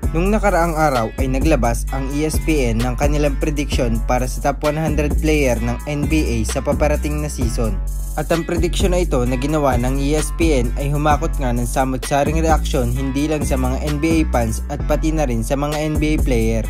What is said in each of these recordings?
Nung nakaraang araw ay naglabas ang ESPN ng kanilang prediction para sa top 100 player ng NBA sa paparating na season. At ang prediction na ito na ginawa ng ESPN ay humakot nga ng samot-saring reaksyon hindi lang sa mga NBA fans at pati na rin sa mga NBA player.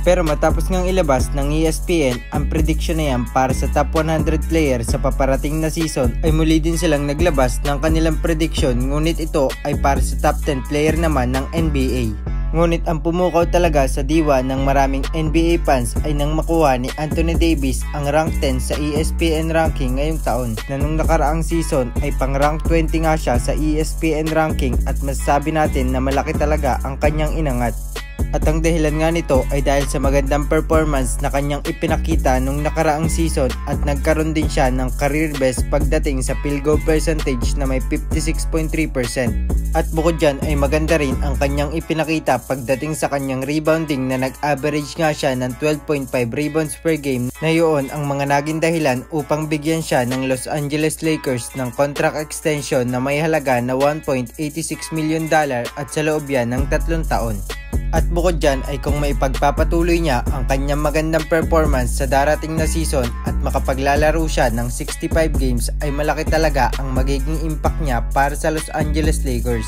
Pero matapos ngang ilabas ng ESPN ang prediction na yan para sa top 100 player sa paparating na season ay muli din silang naglabas ng kanilang prediction, ngunit ito ay para sa top 10 player naman ng NBA. Ngunit ang pumukaw talaga sa diwa ng maraming NBA fans ay nang makuha ni Anthony Davis ang rank 10 sa ESPN ranking ngayong taon, na nung nakaraang season ay pang rank 20 nga siya sa ESPN ranking, at masasabi natin na malaki talaga ang kanyang inangat. At ang dahilan nga nito ay dahil sa magandang performance na kanyang ipinakita nung nakaraang season, at nagkaroon din siya ng career best pagdating sa field goal percentage na may 56.3%. At bukod dyan ay maganda rin ang kanyang ipinakita pagdating sa kanyang rebounding na nag-average nga siya ng 12.5 rebounds per game, na yun ang mga naging dahilan upang bigyan siya ng Los Angeles Lakers ng contract extension na may halaga na $1.86 million at sa loob yan ng 3 taon. At bukod dyan ay kung maipagpapatuloy niya ang kanyang magandang performance sa darating na season at makapaglalaro siya ng 65 games ay malaki talaga ang magiging impact niya para sa Los Angeles Lakers.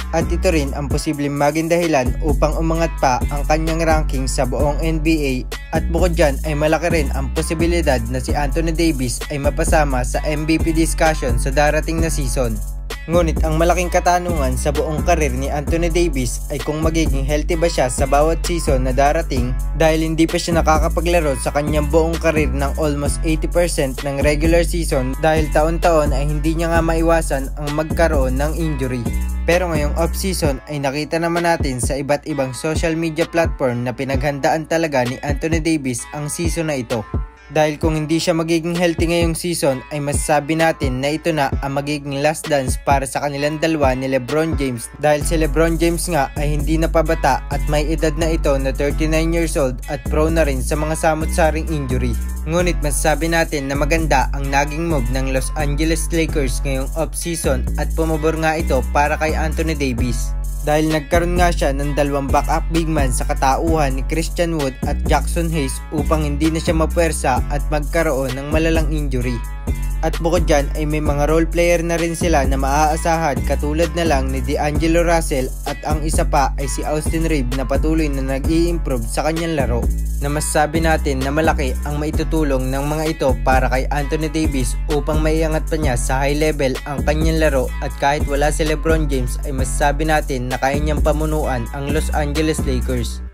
At ito rin ang posibleng maging dahilan upang umangat pa ang kanyang ranking sa buong NBA. At bukod dyan ay malaki rin ang posibilidad na si Anthony Davis ay mapasama sa MVP discussion sa darating na season. Ngunit ang malaking katanungan sa buong karir ni Anthony Davis ay kung magiging healthy ba siya sa bawat season na darating, dahil hindi pa siya nakakapaglaro sa kanyang buong karir ng almost 80% ng regular season, dahil taon-taon ay hindi niya nga maiwasan ang magkaroon ng injury. Pero ngayong off-season ay nakita naman natin sa iba't ibang social media platform na pinaghandaan talaga ni Anthony Davis ang season na ito. Dahil kung hindi siya magiging healthy ngayong season ay masasabi natin na ito na ang magiging last dance para sa kanilang dalawa ni LeBron James, dahil si LeBron James nga ay hindi na pabata at may edad na ito na 39 years old at prone na rin sa mga samot-saring injury. Ngunit masasabi natin na maganda ang naging move ng Los Angeles Lakers ngayong off-season at pumabor nga ito para kay Anthony Davis. Dahil nagkaroon nga siya ng 2 backup big man sa katauhan ni Christian Wood at Jackson Hayes upang hindi na siya mapuwersa at magkaroon ng malalang injury. At bukod dyan ay may mga role player na rin sila na maaasahan, katulad na lang ni D'Angelo Russell, at ang isa pa ay si Austin Reeves na patuloy na nag-i-improve sa kanyang laro, na masasabi natin na malaki ang maitutulong ng mga ito para kay Anthony Davis upang maiangat pa niya sa high level ang kanyang laro. At kahit wala si LeBron James ay masasabi natin na kaya niyang pamunuan ang Los Angeles Lakers.